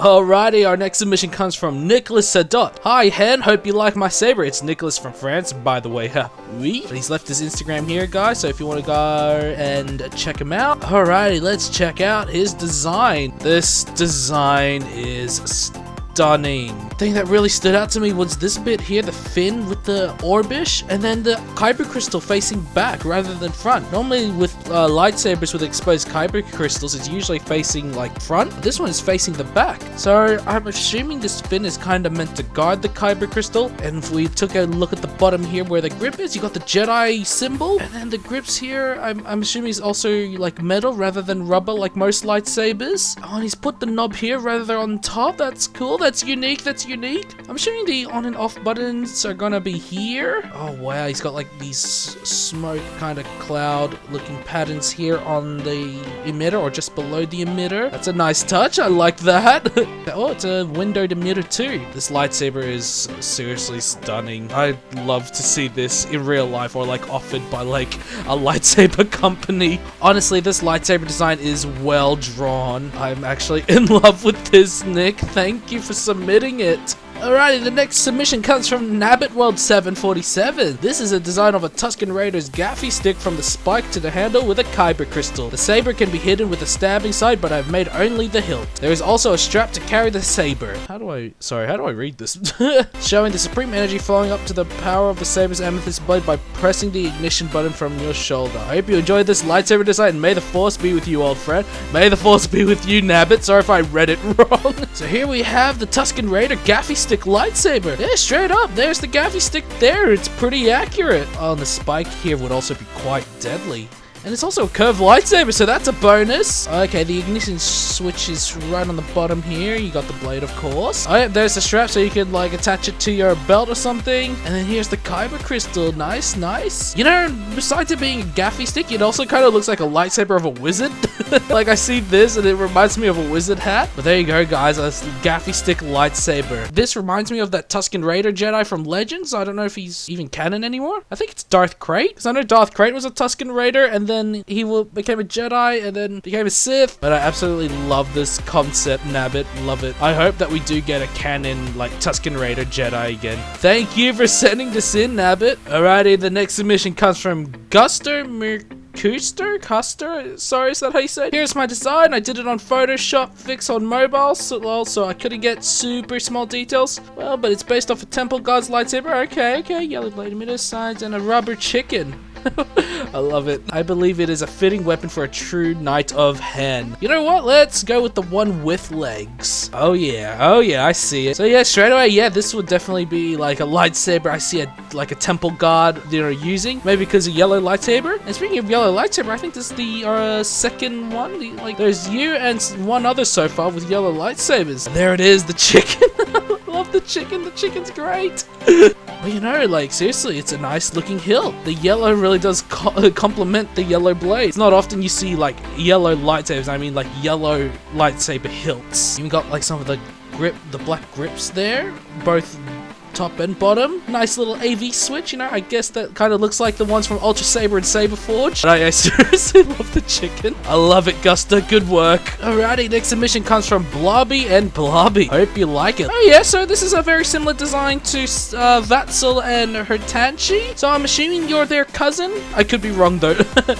Alrighty, our next submission comes from Nicolas Sadot. Hi Hen, hope you like my saber. It's Nicolas from France, by the way. Oui. He's left his Instagram here, guys, so if you want to go and check him out. Alrighty, let's check out his design. This design is stunning. The thing that really stood out to me was this bit here, the fin with the orbish, and then the kyber crystal facing back rather than front. Normally with lightsabers with exposed kyber crystals, it's usually facing like front. This one is facing the back. So I'm assuming this fin is kind of meant to guard the kyber crystal. And if we took a look at the bottom here where the grip is, you got the Jedi symbol, and then the grips here, I'm assuming is also like metal rather than rubber like most lightsabers. Oh, and he's put the knob here rather than on top. That's cool. That's unique. That's unique. I'm assuming the on and off buttons are gonna be here. Oh wow, he's got like these smoke kind of cloud looking patterns here on the emitter or just below the emitter. That's a nice touch. I like that. Oh, it's a windowed emitter too. This lightsaber is seriously stunning. I'd love to see this in real life or like offered by like a lightsaber company. Honestly, this lightsaber design is well drawn. I'm actually in love with this, Nick. Thank you for submitting it. Alrighty, the next submission comes from Nabbit World 747. This is a design of a Tusken Raider's gaffy stick from the spike to the handle with a kyber crystal. The saber can be hidden with a stabbing side, but I've made only the hilt. There is also a strap to carry the saber. How do I read this? Showing the supreme energy flowing up to the power of the saber's amethyst blade by pressing the ignition button from your shoulder. I hope you enjoyed this lightsaber design, and may the force be with you, old friend. May the force be with you, Nabbit. Sorry if I read it wrong. So here we have the Tusken Raider gaffy stick lightsaber. Yeah, straight up, there's the gaffy stick there. It's pretty accurate. Oh, and the spike here would also be quite deadly. And it's also a curved lightsaber, so that's a bonus. Okay, the ignition switch is right on the bottom here. You got the blade, of course. Oh, yeah, there's the strap, so you can like attach it to your belt or something. And then here's the kyber crystal. Nice, nice. You know, besides it being a gaffy stick, it also kind of looks like a lightsaber of a wizard. Like, I see this, and it reminds me of a wizard hat. But there you go, guys. That's the gaffy stick lightsaber. This reminds me of that Tusken Raider Jedi from Legends. I don't know if he's even canon anymore. I think it's Darth Krayt, because I know Darth Krayt was a Tusken Raider, and then he became a Jedi and then became a Sith. But I absolutely love this concept, Nabbit. Love it. I hope that we do get a canon like Tusken Raider Jedi again. Thank you for sending this in, Nabbit. Alrighty, the next submission comes from Guster. Custer? Sorry, is that how you say it? Here's my design. I did it on Photoshop Fix on mobile, so I couldn't get super small details. Well, but it's based off a Temple God's lightsaber. Okay. Yellow blade emitter, sides, and a rubber chicken. I love it. I believe it is a fitting weapon for a true Knight of Hen. You know what? Let's go with the one with legs. Oh yeah, I see it. So yeah, straight away, yeah, this would definitely be like a lightsaber I see like a temple guard, you know, using. Maybe because of yellow lightsaber. And speaking of yellow lightsaber, I think this is the second one. Like, there's you and one other so far with yellow lightsabers. And there it is, the chicken. Love the chicken. The chicken's great. But you know, like, seriously, it's a nice looking hilt. The yellow really does complement the yellow blade. It's not often you see like yellow lightsabers. I mean like yellow lightsaber hilts. Even got like some of the black grips there, both top and bottom. Nice little AV switch, you know. I guess that kind of looks like the ones from Ultra Saber and Saber Forge. But I seriously love the chicken. I love it, Guster. Good work. Alrighty, next submission comes from Blobby and Blobby. I hope you like it. Oh yeah, so this is a very similar design to Vatzel and Hertanchi. So I'm assuming you're their cousin. I could be wrong though.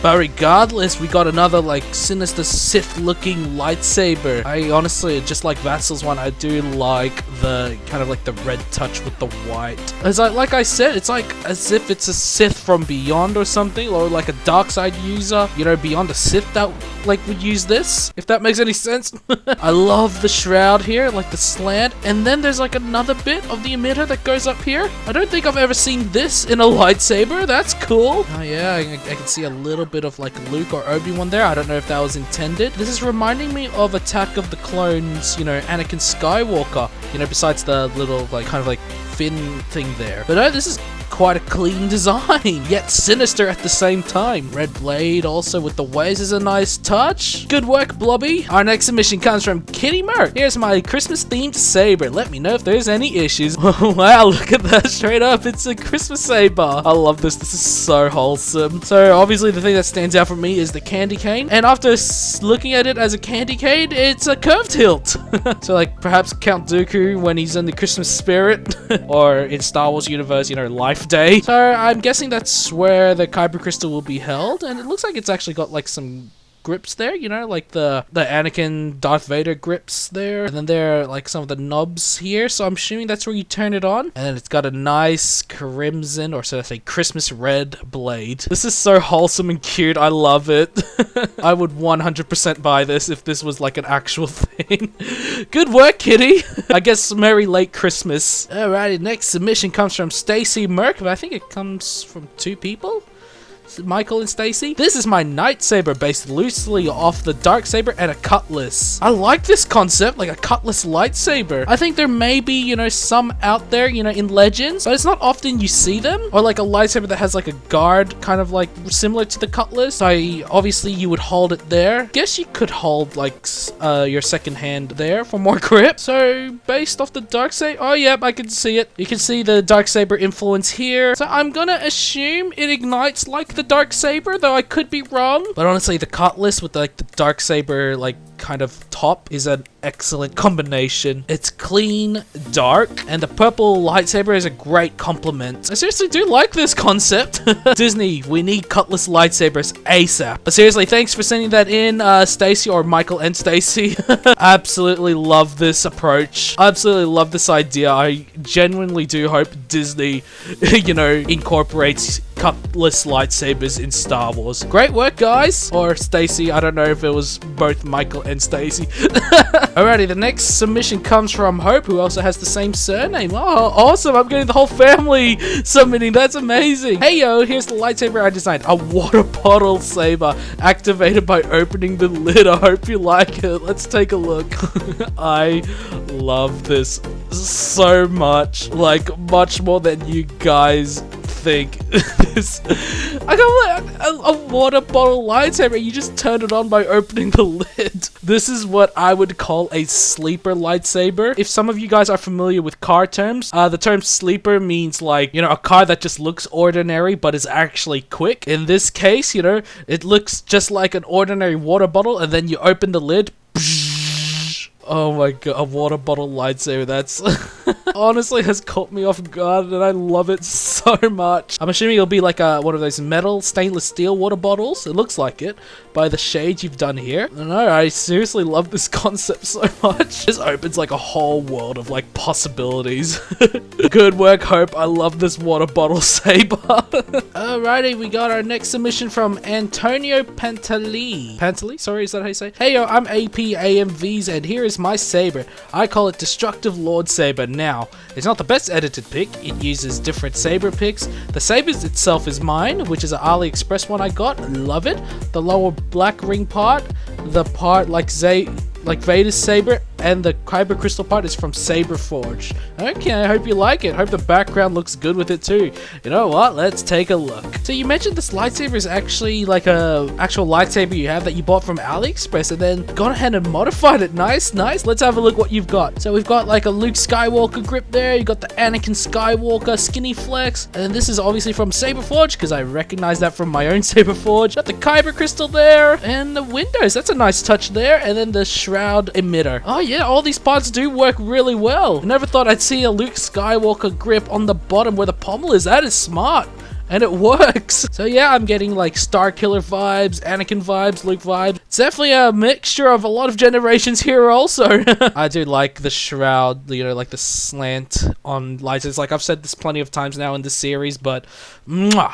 But regardless, we got another like sinister Sith looking lightsaber. I honestly, just like Vatzel's one, I do like the kind of like the red touch with the white. As like I said, it's like as if it's a Sith from beyond or something, or like a dark side user, you know, beyond a Sith that like would use this, if that makes any sense. I love the shroud here, like the slant, and then there's like another bit of the emitter that goes up here. I don't think I've ever seen this in a lightsaber. That's cool. Oh yeah, I can see a little bit of like Luke or Obi-Wan there. I don't know if that was intended. This is reminding me of Attack of the Clones, you know, Anakin Skywalker, you know, besides the little like kind of like fin thing there. But no, this is quite a clean design, yet sinister at the same time. Red blade also with the waves is a nice touch. Good work, Blobby. Our next submission comes from Kitty Merc. Here's my Christmas themed saber. Let me know if there's any issues. Wow, look at that, straight up. It's a Christmas saber. I love this. This is so wholesome. So obviously the thing that stands out for me is the candy cane. And after looking at it as a candy cane, it's a curved hilt. So like perhaps Count Dooku when he's in the Christmas spirit. Or in Star Wars universe, you know, Life Day. So I'm guessing that's where the Kyber crystal will be held. And it looks like it's actually got like some grips there, you know, like the Anakin Darth Vader grips there, and then there are like some of the knobs here, so I'm assuming that's where you turn it on. And then it's got a nice crimson, or should I say Christmas red blade. This is so wholesome and cute. I love it. I would 100% buy this if this was like an actual thing. Good work, Kitty. I guess Merry late Christmas. Alrighty, next submission comes from stacymrk, but I think it comes from 2 people. Michael and Stacy. This is my Lightsaber based loosely off the Darksaber and a cutlass. I like this concept, like a cutlass lightsaber. I think there may be, you know, some out there, you know, in Legends, but it's not often you see them. Or like a lightsaber that has like a guard, kind of like similar to the cutlass. So obviously you would hold it there. Guess you could hold like your second hand there for more grip. So based off the Darksaber, oh yep, I can see it. You can see the Darksaber influence here. So I'm gonna assume it ignites like the Darksaber, though I could be wrong. But honestly, the cutlass with like the Darksaber like kind of top is an excellent combination. It's clean, dark, and the purple lightsaber is a great complement. I seriously do like this concept. Disney, we need cutlass lightsabers ASAP. But seriously, thanks for sending that in, Stacy, or Michael and Stacy. Absolutely love this approach. Absolutely love this idea. I genuinely do hope Disney, you know, incorporates cutlass lightsabers in Star Wars. Great work, guys. Or Stacy, I don't know if it was both Michael and Stacy. Alrighty, the next submission comes from Hope, who also has the same surname. Oh, awesome. I'm getting the whole family submitting. That's amazing. Hey, yo, here's the lightsaber I designed. A water bottle saber activated by opening the lid. I hope you like it. Let's take a look. I love this so much. Like, much more than you guys think. I got a water bottle lightsaber. You just turn it on by opening the lid. This is what I would call a sleeper lightsaber. If some of you guys are familiar with car terms, the term sleeper means like, you know, a car that just looks ordinary but is actually quick. In this case, you know, it looks just like an ordinary water bottle, and then you open the lid. Oh my god, a water bottle lightsaber, that's honestly has caught me off guard, and I love it so much. I'm assuming it'll be like one of those metal stainless steel water bottles. It looks like it by the shades you've done here. I don't know, I seriously love this concept so much. This opens like a whole world of like possibilities. Good work, Hope. I love this water bottle saber. Alrighty, we got our next submission from Antonio Pantali, sorry, is that how you say it? Hey yo, I'm APAMVs, and here is my saber. I call it Destructive Lord Saber. Now, it's not the best edited pick. It uses different saber picks. The saber itself is mine, which is an AliExpress one I got. Love it. The lower black ring part, the part like Vader's saber, and the Kyber crystal part is from Saber Forge. Okay, I hope you like it. Hope the background looks good with it too. You know what? Let's take a look. So you mentioned this lightsaber is actually like a actual lightsaber you have that you bought from AliExpress and then gone ahead and modified it. Nice, nice. Let's have a look what you've got. So we've got like a Luke Skywalker grip there. You got the Anakin Skywalker skinny flex, and this is obviously from Saber Forge because I recognize that from my own Saber Forge. Got the Kyber crystal there, and the windows. That's a nice touch there, and then the shroud emitter. Oh yeah, all these parts do work really well. I never thought I'd see a Luke Skywalker grip on the bottom where the pommel is. That is smart. And it works. So yeah, I'm getting like Starkiller vibes, Anakin vibes, Luke vibes. It's definitely a mixture of a lot of generations here also. I do like the shroud, you know, like the slant on lightsabers. Like I've said this plenty of times now in this series, but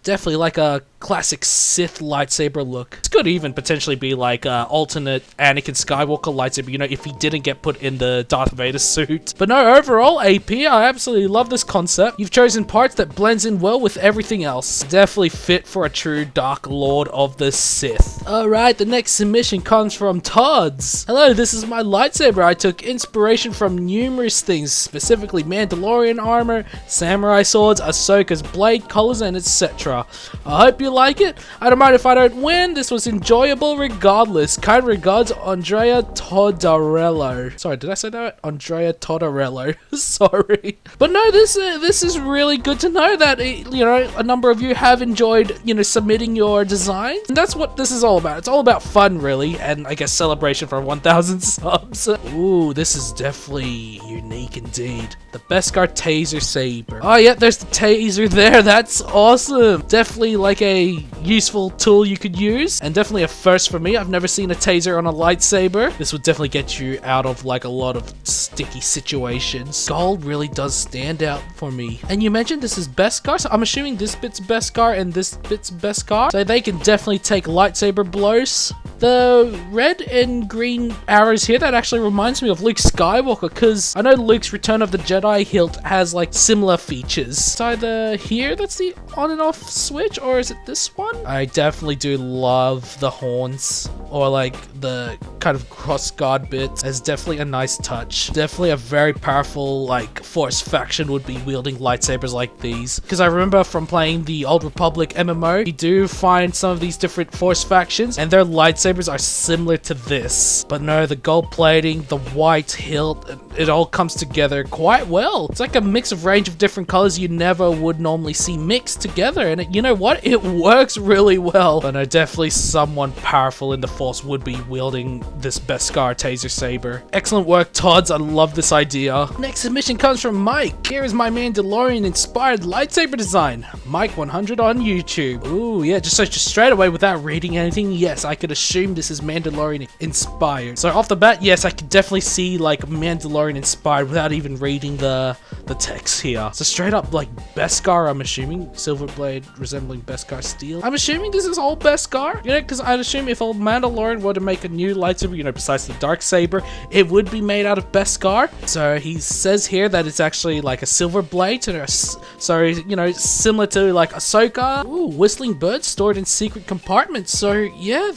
definitely like a classic Sith lightsaber look. This could even potentially be like alternate Anakin Skywalker lightsaber, you know, if he didn't get put in the Darth Vader suit. But no, overall, AP, I absolutely love this concept. You've chosen parts that blends in well with everything else. Definitely fit for a true Dark Lord of the Sith. Alright, the next submission comes from Todds. Hello, this is my lightsaber. I took inspiration from numerous things, specifically Mandalorian armor, samurai swords, Ahsoka's blade colors, and etc. I hope you like it. I don't mind if I don't win. This was enjoyable regardless. Kind regards, Andrea Toddarello. Sorry, did I say that? Andrea Toddarello. Sorry. But no, this is really good to know that, you know, a number of you have enjoyed, you know, submitting your designs. And that's what this is all about. It's all about fun, really, and I guess celebration for 1,000 subs. Ooh, this is definitely unique indeed. The Beskar Taser Saber. Oh yeah, there's the taser there. That's awesome. Definitely like a useful tool you could use, and definitely a first for me. I've never seen a taser on a lightsaber. This would definitely get you out of like a lot of sticky situations. Gold really does stand out for me. And you mentioned this is Beskar, so I'm assuming this bit's Beskar and this bit's Beskar, so they can definitely take lightsaber blows. The red and green arrows here, that actually reminds me of Luke Skywalker, because I know Luke's Return of the Jedi hilt has like similar features. It's either here that's the on and off switch, or is it this one? I definitely do love the horns, or like the kind of cross guard bits. It's definitely a nice touch. Definitely a very powerful like Force faction would be wielding lightsabers like these, because I remember from playing the Old Republic MMO, you do find some of these different Force factions and their lightsabers are similar to this. But no, the gold plating, the white hilt, it all comes together quite well. It's like a mix of range of different colors you never would normally see mixed together, and you know what? It works really well. But no, definitely someone powerful in the Force would be wielding this Beskar Taser Saber. Excellent work, Todds. I love this idea. Next submission comes from Mike. Here is my Mandalorian inspired lightsaber design. Mike 100 on YouTube. Ooh, yeah, just straight away without reading anything, yes, I could assume this is Mandalorian inspired. So off the bat, yes, I could definitely see like Mandalorian inspired without even reading the text here. So straight up like Beskar, I'm assuming. Silver blade resembling Beskar steel. I'm assuming this is all Beskar, you know, because I'd assume if a Mandalorian were to make a new lightsaber, you know, besides the dark saber, it would be made out of Beskar. So he says here that it's actually like a silver blade, and so, you know, similar to like Ahsoka. Ooh, whistling birds stored in secret compartments. So yeah,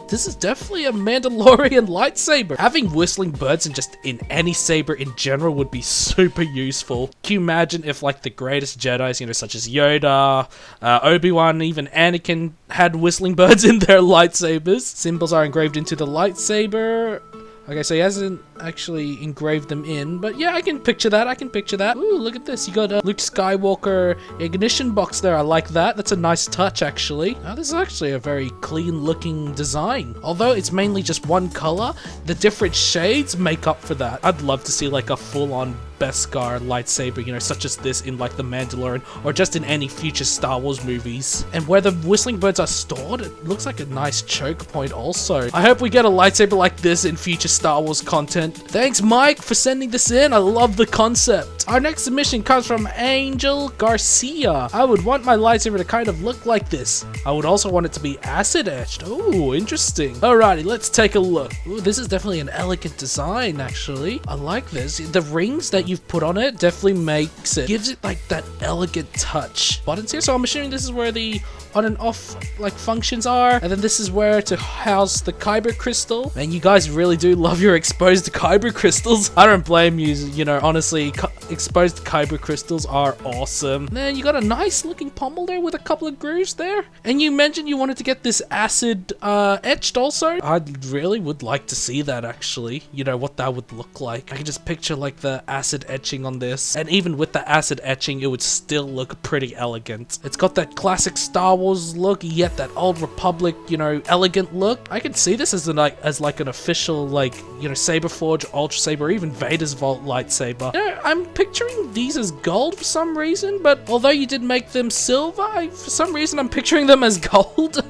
this is definitely a Mandalorian lightsaber. Having whistling birds and just in any saber in general would be super useful. Can you imagine if like the greatest Jedis, you know, such as Yoda, Obi-Wan, even Anakin had whistling birds in their lightsabers? Symbols are engraved into the lightsaber. Okay, so he hasn't actually engraved them in, but yeah, I can picture that. Ooh, look at this. You got a Luke Skywalker ignition box there. I like that. That's a nice touch, actually. Now, this is actually a very clean-looking design. Although it's mainly just one color, the different shades make up for that. I'd love to see like a full-on Beskar lightsaber, you know, such as this in like the Mandalorian, or just in any future Star Wars movies. And where the whistling birds are stored, it looks like a nice choke point also. I hope we get a lightsaber like this in future Star Wars content. Thanks, Mike, for sending this in. I love the concept. Our next submission comes from Angel Garcia. I would want my lightsaber to kind of look like this. I would also want it to be acid etched. Oh, interesting. Alrighty, let's take a look. Ooh, this is definitely an elegant design, actually. I like this. The rings that you've put on it definitely gives it like that elegant touch. Buttons here, so I'm assuming this is where the on and off like functions are, and then this is where to house the kyber crystal. And you guys really do love your exposed kyber crystals. I don't blame you, you know, honestly. Exposed kyber crystals are awesome. Then you got a nice looking pommel there with a couple of grooves there, and you mentioned you wanted to get this acid etched also. I really would like to see that, actually, you know, what that would look like. I can just picture like the acid etching on this, and even with the acid etching, it would still look pretty elegant. It's got that classic Star Wars look, yet that Old Republic, you know, elegant look. I can see this as like an official, like, you know, Saberforge, Ultra Saber, even Vader's Vault lightsaber. You know, I'm picturing these as gold for some reason, but although you did make them silver, for some reason I'm picturing them as gold.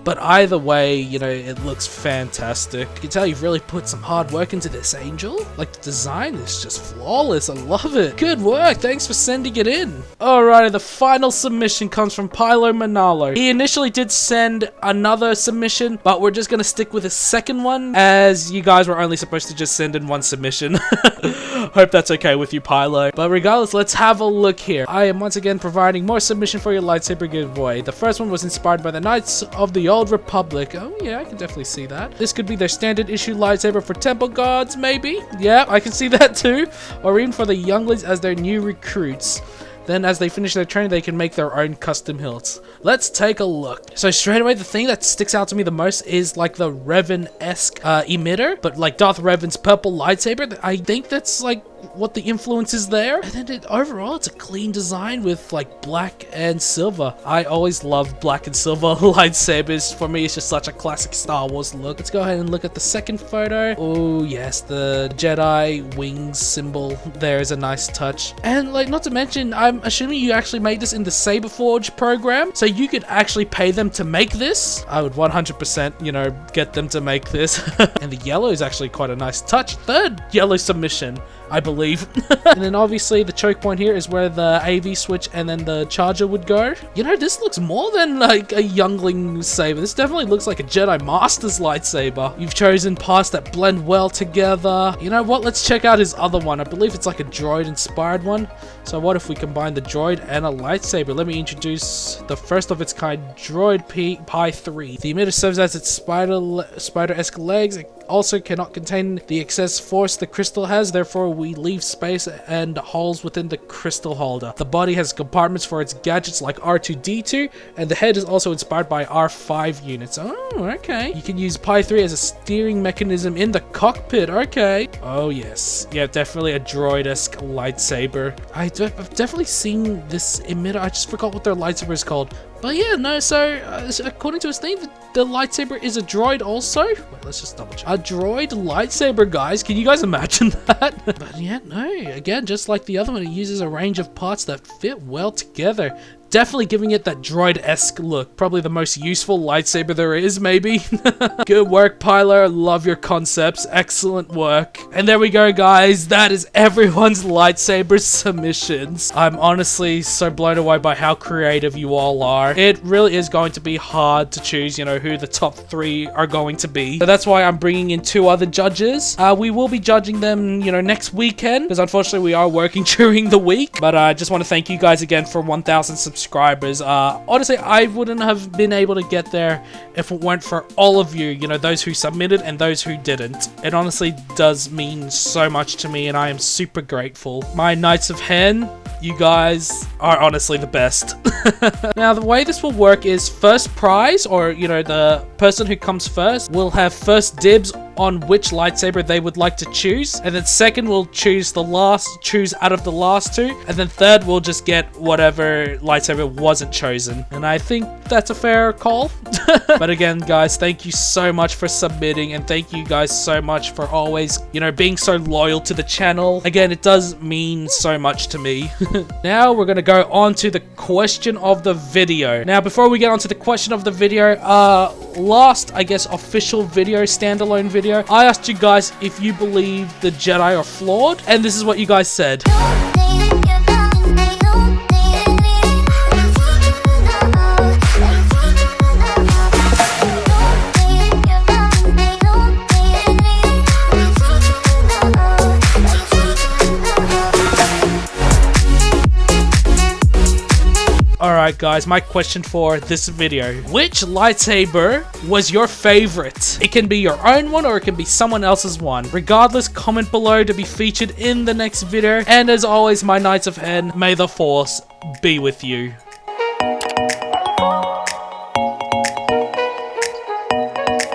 But either way, you know, it looks fantastic. You can tell you've really put some hard work into this, Angel. Like, the design is just flawless. I love it. Good work. Thanks for sending it in. Alrighty, the final submission comes from Pilo Manalo. He initially did send another submission, but we're just gonna stick with his second one, as you guys were only supposed to just send in one submission. Hope that's okay with you, Pilo. But regardless, let's have a look here. I am once again providing more submission for your lightsaber giveaway. The first one was inspired by the Knights of the Old Republic. Oh yeah, I can definitely see that. This could be their standard issue lightsaber for temple guards, maybe. Yeah, I can see that too. Or even for the younglings as their new recruits. Then as they finish their training, they can make their own custom hilts. Let's take a look. So straight away, the thing that sticks out to me the most is like the Revan-esque emitter, but like Darth Revan's purple lightsaber. I think that's like what the influence is there. And then overall, it's a clean design with like black and silver. I always love black and silver lightsabers. For me, it's just such a classic Star Wars look. Let's go ahead and look at the second photo. Oh yes, the Jedi wings symbol there is a nice touch. And like, not to mention, I'm assuming you actually made this in the Saberforge program, so you could actually pay them to make this. I would 100%, you know, get them to make this. And the yellow is actually quite a nice touch. Third yellow submission, I believe. And then obviously the choke point here is where the AV switch and then the charger would go. You know, this looks more than like a youngling saber. This definitely looks like a Jedi Master's lightsaber. You've chosen parts that blend well together. You know what? Let's check out his other one. I believe it's like a droid inspired one. So what if we combine the droid and a lightsaber? Let me introduce the first of its kind droid Pi 3. The emitter serves as its spider-esque legs. It also cannot contain the excess force the crystal has, therefore we leave space and holes within the crystal holder. The body has compartments for its gadgets like R2-D2, and the head is also inspired by R5 units. Oh, okay. You can use Pi 3 as a steering mechanism in the cockpit. Okay. Oh yes. Yeah, definitely a droid-esque lightsaber. I've definitely seen this emitter. I just forgot what their lightsaber is called. But yeah, no, so according to his thing, the lightsaber is a droid also. Wait, let's just double check. A droid lightsaber, guys. Can you guys imagine that? But yeah, no, again, just like the other one, it uses a range of parts that fit well together. Definitely giving it that droid-esque look. Probably the most useful lightsaber there is, maybe. Good work, Pyler. Love your concepts. Excellent work. And there we go, guys. That is everyone's lightsaber submissions. I'm honestly so blown away by how creative you all are. It really is going to be hard to choose, you know, who the top 3 are going to be. So that's why I'm bringing in 2 other judges. We will be judging them, you know, next weekend, because unfortunately we are working during the week. But I just want to thank you guys again for 1,000 subscribers. Honestly, I wouldn't have been able to get there if it weren't for all of you, you know, those who submitted and those who didn't. It honestly does mean so much to me, and I am super grateful. My Knights of Hen, you guys are honestly the best. Now, the way this will work is first prize, or, you know, the person who comes first will have first dibs on which lightsaber they would like to choose, and then second will choose out of the last 2, and then third will just get whatever lightsaber wasn't chosen. And I think that's a fair call. But again, guys, thank you so much for submitting, and thank you guys so much for always, you know, being so loyal to the channel. Again, it does mean so much to me. Now we're gonna go on to the question of the video. Now, before we get on to the question of the video, last, I guess, official video, standalone video, I asked you guys if you believe the Jedi are flawed, and this is what you guys said. Alright guys, my question for this video. Which lightsaber was your favorite? It can be your own one or it can be someone else's one. Regardless, comment below to be featured in the next video. And as always, my Knights of Hen, may the Force be with you.